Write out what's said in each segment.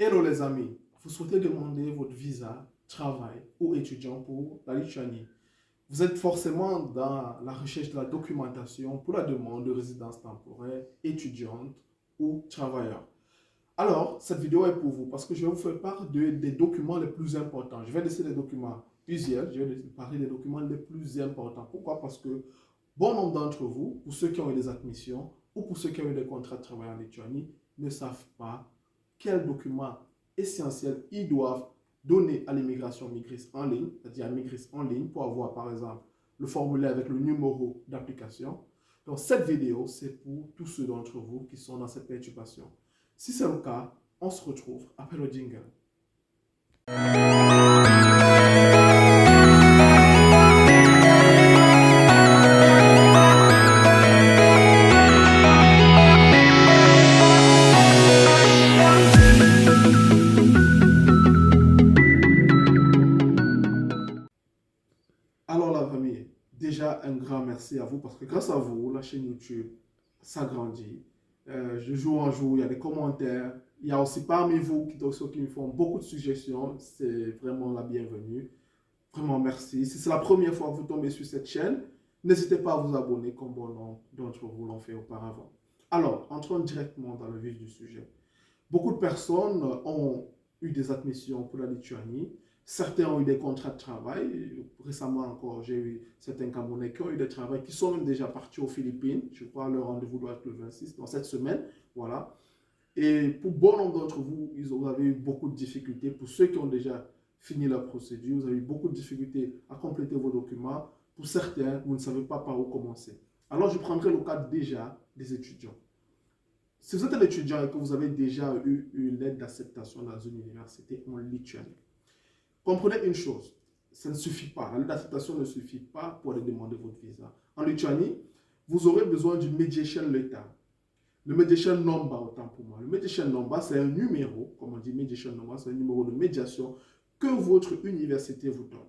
Hello les amis, vous souhaitez demander votre visa, travail ou étudiant pour la Lituanie. Vous êtes forcément dans la recherche de la documentation pour la demande de résidence temporaire, étudiante ou travailleur. Alors, cette vidéo est pour vous parce que je vais vous faire part des documents les plus importants. Je vais laisser les documents usuels, je vais parler des documents les plus importants. Pourquoi? Parce que bon nombre d'entre vous, pour ceux qui ont eu des admissions ou pour ceux qui ont eu des contrats de travail en Lituanie, ne savent pas quels documents essentiels ils doivent donner à l'immigration Migris en ligne, c'est-à-dire à Migris en ligne, pour avoir par exemple le formulaire avec le numéro d'application. Donc cette vidéo, c'est pour tous ceux d'entre vous qui sont dans cette perturbation. Si c'est le cas, on se retrouve après le jingle. Alors la famille, déjà un grand merci à vous parce que grâce à vous, la chaîne YouTube s'agrandit. De jour en jour, il y a des commentaires. Il y a aussi parmi vous ceux qui me font beaucoup de suggestions. C'est vraiment la bienvenue. Vraiment merci. Si c'est la première fois que vous tombez sur cette chaîne, n'hésitez pas à vous abonner comme bon nombre d'entre vous l'ont fait auparavant. Alors, entrons directement dans le vif du sujet. Beaucoup de personnes ont eu des admissions pour la Lituanie. Certains ont eu des contrats de travail. Récemment encore, j'ai eu certains Camerounais qui ont eu des travails, qui sont même déjà partis aux Philippines. Je crois que leur rendez-vous doit être le 26, dans cette semaine. Voilà. Et pour bon nombre d'entre vous, vous avez eu beaucoup de difficultés. Pour ceux qui ont déjà fini la procédure, vous avez eu beaucoup de difficultés à compléter vos documents. Pour certains, vous ne savez pas par où commencer. Alors, je prendrai le cas déjà des étudiants. Si vous êtes un étudiant et que vous avez déjà eu une lettre d'acceptation dans une université en Lituanie, comprenez une chose, ça ne suffit pas. La lettre d'acceptation ne suffit pas pour aller demander votre visa. En Lituanie, vous aurez besoin du mediation letter. Le mediation number, autant pour moi. Le mediation number, c'est un numéro, comme on dit mediation number, c'est un numéro de médiation que votre université vous donne.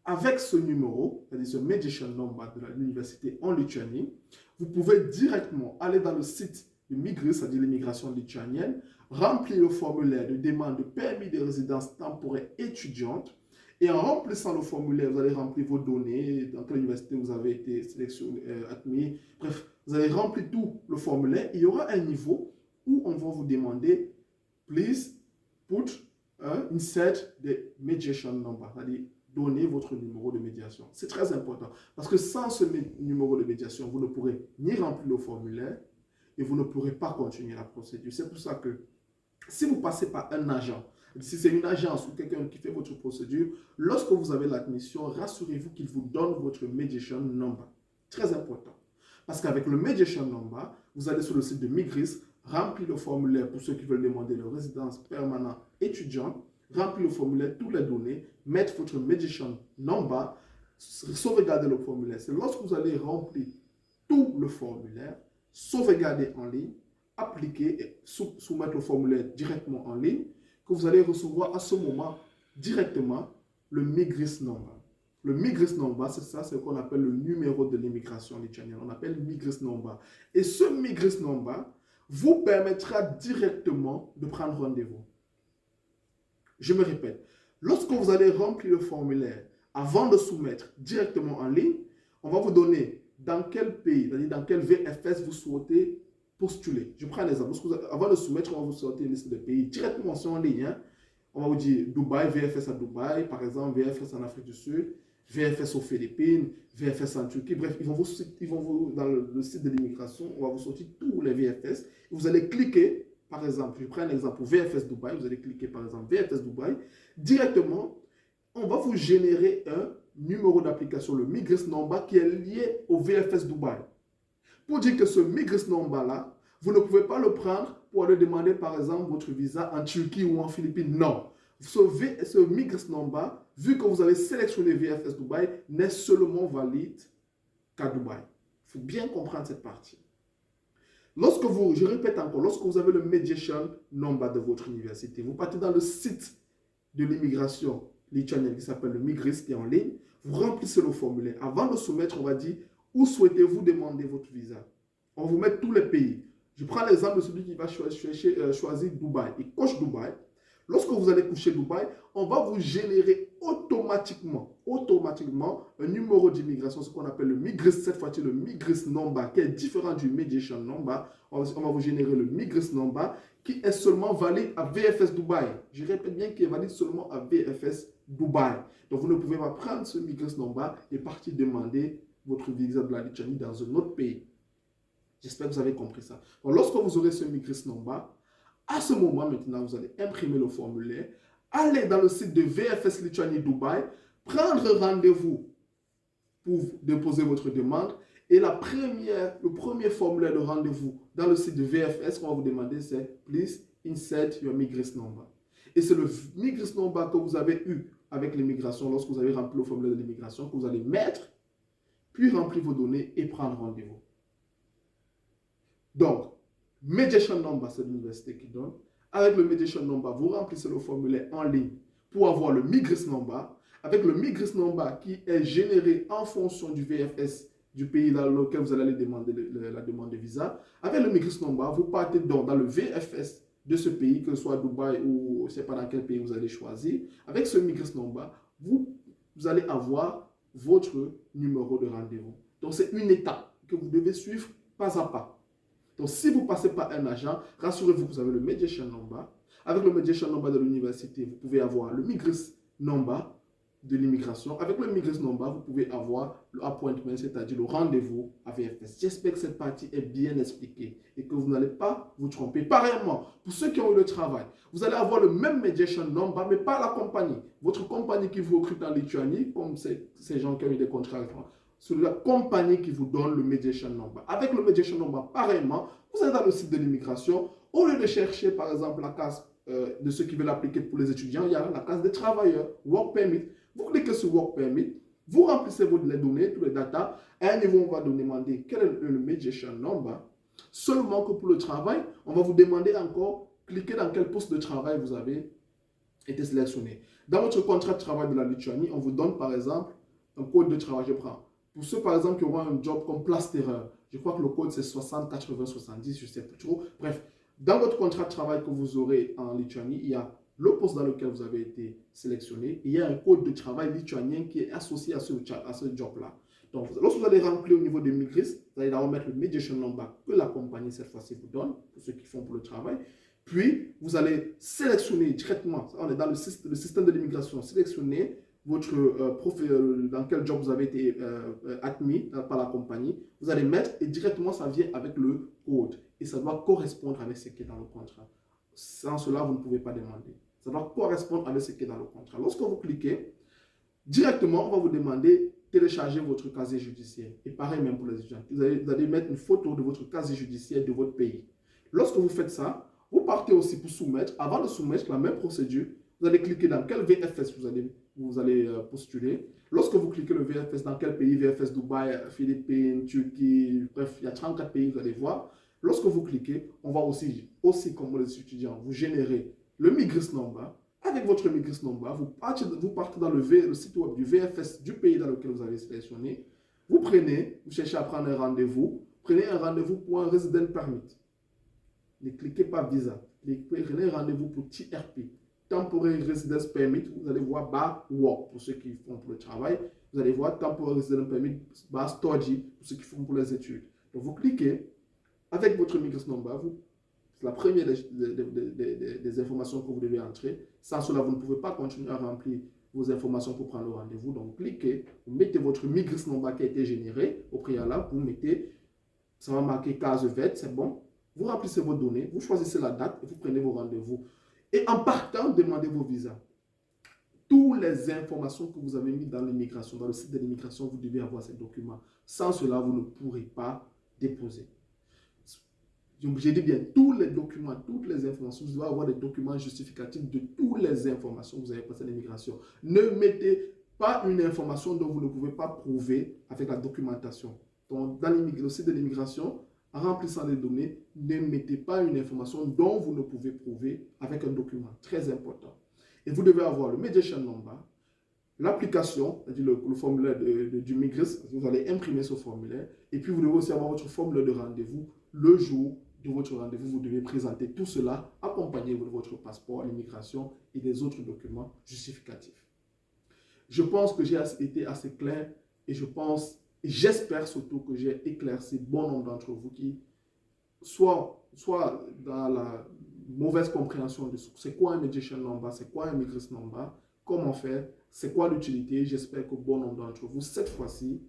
Avec ce numéro, c'est-à-dire ce mediation number de l'université en Lituanie, vous pouvez directement aller dans le site de Migris, c'est-à-dire l'immigration lituanienne, remplir le formulaire de demande de permis de résidence temporaire étudiante. Et en remplissant le formulaire, vous allez remplir vos données, dans quelle université vous avez été sélectionné, admis. Bref, vous allez remplir tout le formulaire. Il y aura un niveau où on va vous demander, please put insert the mediation number, c'est-à-dire donner votre numéro de médiation. C'est très important parce que sans ce numéro de médiation, vous ne pourrez ni remplir le formulaire et vous ne pourrez pas continuer la procédure. C'est pour ça que si vous passez par un agent, si c'est une agence ou quelqu'un qui fait votre procédure, lorsque vous avez l'admission, rassurez-vous qu'il vous donne votre mediation number. Très important. Parce qu'avec le mediation number, vous allez sur le site de Migris, remplir le formulaire pour ceux qui veulent demander leur résidence permanente étudiante, remplir le formulaire, toutes les données, mettre votre mediation number, sauvegarder le formulaire. C'est lorsque vous allez remplir tout le formulaire, sauvegarder en ligne, appliquer et soumettre le formulaire directement en ligne, que vous allez recevoir à ce moment directement le Migris number. Le Migris number, c'est ça, c'est ce qu'on appelle le numéro de l'immigration lituanienne. On appelle Migris number. Et ce Migris number vous permettra directement de prendre rendez-vous. Je me répète, lorsque vous allez remplir le formulaire avant de soumettre directement en ligne, on va vous donner dans quel pays, c'est-à-dire dans quel VFS vous souhaitez postuler. Je prends un exemple. Avant de soumettre, on va vous sortir une liste de pays directement sur en ligne. On va vous dire Dubaï, VFS à Dubaï, par exemple, VFS en Afrique du Sud, VFS aux Philippines, VFS en Turquie. Bref, ils vont vous dans le site de l'immigration, on va vous sortir tous les VFS. Vous allez cliquer. Par exemple, je prends un exemple pour VFS Dubaï, vous allez cliquer par exemple VFS Dubaï. Directement, on va vous générer un numéro d'application, le Migris number, qui est lié au VFS Dubaï. Pour dire que ce Migris number-là, vous ne pouvez pas le prendre pour aller demander par exemple votre visa en Turquie ou en Philippines. Non. Ce Migris number, vu que vous avez sélectionné VFS Dubaï, n'est seulement valide qu'à Dubaï. Il faut bien comprendre cette partie. Je répète encore, lorsque vous avez le mediation number de votre université, vous partez dans le site de l'immigration lituanienne qui s'appelle le Migris, qui est en ligne, vous remplissez le formulaire. Avant de soumettre, on va dire, où souhaitez-vous demander votre visa? On vous met tous les pays. Je prends l'exemple de celui qui va choisir Dubaï. Il coche Dubaï. Lorsque vous allez coucher Dubaï, on va vous générer automatiquement un numéro d'immigration, ce qu'on appelle le Migris, cette fois-ci le Migris Number, qui est différent du Mediation Number. On va vous générer le Migris Number, qui est seulement valide à VFS Dubaï. Je répète bien qu'il est valide seulement à VFS Dubaï. Donc vous ne pouvez pas prendre ce Migris Number et partir demander votre visa de la Lituanie dans un autre pays. J'espère que vous avez compris ça. Donc, lorsque vous aurez ce Migris Number, à ce moment maintenant, vous allez imprimer le formulaire, aller dans le site de VFS Lituanie Dubaï, prendre rendez-vous pour déposer votre demande. Et le premier formulaire de rendez-vous dans le site de VFS qu'on va vous demander, c'est Please insert your Migris Number. Et c'est le Migris Number que vous avez eu avec l'immigration lorsque vous avez rempli le formulaire de l'immigration que vous allez mettre, puis remplir vos données et prendre rendez-vous. Donc, Mediation Number, c'est l'université qui donne. Avec le Mediation Number, vous remplissez le formulaire en ligne pour avoir le Migris Number. Avec le Migris Number qui est généré en fonction du VFS du pays dans lequel vous allez aller demander la demande de visa. Avec le Migris Number, vous partez donc dans le VFS de ce pays, que ce soit Dubaï ou je ne sais pas dans quel pays vous allez choisir. Avec ce Migris Number, vous allez avoir votre numéro de rendez-vous. Donc, c'est une étape que vous devez suivre pas à pas. Donc, si vous passez par un agent, rassurez-vous que vous avez le Mediation Number. Avec le Mediation Number de l'université, vous pouvez avoir le Migris Number de l'immigration. Avec le Migris Number, vous pouvez avoir l'appointment, c'est-à-dire le rendez-vous à VFS. J'espère que cette partie est bien expliquée et que vous n'allez pas vous tromper. Pareillement, pour ceux qui ont eu le travail, vous allez avoir le même Mediation Number, mais pas la compagnie. Votre compagnie qui vous recrute en Lituanie, comme ces gens qui ont eu des contrats avec moi, c'est la compagnie qui vous donne le Mediation Number. Avec le Mediation Number, pareillement, vous êtes dans le site de l'immigration. Au lieu de chercher, par exemple, la case de ceux qui veulent appliquer pour les étudiants, il y a la case des travailleurs, Work Permit. Vous cliquez sur Work Permit, vous remplissez les données, tous les datas. À un niveau, on va vous demander quel est le Mediation Number. Seulement que pour le travail, on va vous demander encore, cliquez dans quel poste de travail vous avez été sélectionné. Dans votre contrat de travail de la Lituanie, on vous donne, par exemple, un code de travail. Je prends. Pour ceux, par exemple, qui auront un job comme plastereur, je crois que le code c'est 60, 80, 70, je ne sais plus trop. Bref, dans votre contrat de travail que vous aurez en Lituanie, il y a le poste dans lequel vous avez été sélectionné. Et il y a un code de travail lituanien qui est associé à ce job-là. Donc, lorsque vous allez remplir au niveau de Migris, vous allez d'abord mettre le Mediation Number que la compagnie, cette fois-ci, vous donne, pour ceux qui font pour le travail. Puis, vous allez sélectionner directement, on est dans le système de l'immigration, sélectionner votre profil, dans quel job vous avez été admis par la compagnie, vous allez mettre et directement ça vient avec le code et ça doit correspondre avec ce qui est dans le contrat. Sans cela, vous ne pouvez pas demander. Ça doit correspondre avec ce qui est dans le contrat. Lorsque vous cliquez, directement, on va vous demander télécharger votre casier judiciaire. Et pareil même pour les étudiants. Vous allez mettre une photo de votre casier judiciaire de votre pays. Lorsque vous faites ça, vous partez aussi pour soumettre. Avant de soumettre, la même procédure, vous allez cliquer dans quel VFS vous allez postuler. Lorsque vous cliquez le VFS, dans quel pays, VFS Dubaï, Philippines, Turquie, bref, il y a 34 pays, vous allez voir. Lorsque vous cliquez, on va aussi comme les étudiants, vous générer le Migris Number. Avec votre Migris Number, vous partez dans le site web du VFS du pays dans lequel vous avez sélectionné. Vous cherchez à prendre un rendez-vous. Prenez un rendez-vous pour un Resident Permit. Ne cliquez pas Visa. Prenez un rendez-vous pour TRP. Temporary Residence Permit, vous allez voir bar work pour ceux qui font pour le travail. Vous allez voir Temporary Residence Permit bar study pour ceux qui font pour les études. Donc vous cliquez avec votre Migris Number, c'est la première des informations que vous devez entrer. Sans cela, vous ne pouvez pas continuer à remplir vos informations pour prendre le rendez-vous. Donc cliquez, vous mettez votre Migris Number qui a été généré au préalable, vous mettez, ça va marquer case verte, c'est bon. Vous remplissez vos données, vous choisissez la date et vous prenez vos rendez-vous. Et en partant, demandez vos visas. Toutes les informations que vous avez mises dans l'immigration, dans le site de l'immigration, vous devez avoir ces documents. Sans cela, vous ne pourrez pas déposer. J'ai dit bien, tous les documents, toutes les informations, vous devez avoir des documents justificatifs de toutes les informations que vous avez passées à l'immigration. Ne mettez pas une information dont vous ne pouvez pas prouver avec la documentation. Donc, dans le site de l'immigration, en remplissant les données, ne mettez pas une information dont vous ne pouvez prouver avec un document. Très important. Et vous devez avoir le Mediation Number, l'application, c'est-à-dire le formulaire du Migris, vous allez imprimer ce formulaire, et puis vous devez aussi avoir votre formulaire de rendez-vous le jour de votre rendez-vous, vous devez présenter tout cela accompagné de votre passeport, l'immigration et des autres documents justificatifs. Je pense que j'ai été assez clair et j'espère surtout que j'ai éclairci bon nombre d'entre vous qui, soit dans la mauvaise compréhension de c'est quoi un mediation number, c'est quoi un migrant number, comment faire, c'est quoi l'utilité. J'espère que bon nombre d'entre vous, cette fois-ci,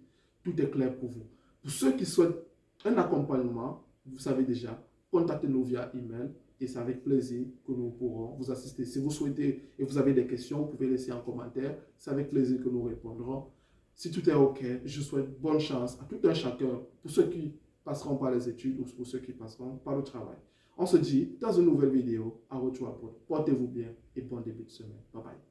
tout est clair pour vous. Pour ceux qui souhaitent un accompagnement, vous savez déjà, contactez-nous via email et c'est avec plaisir que nous pourrons vous assister. Si vous souhaitez et vous avez des questions, vous pouvez laisser en commentaire. C'est avec plaisir que nous répondrons. Si tout est OK, je souhaite bonne chance à tout un chacun, pour ceux qui passeront par les études ou pour ceux qui passeront par le travail. On se dit dans une nouvelle vidéo. À votre Portez-vous bien et bon début de semaine. Bye bye.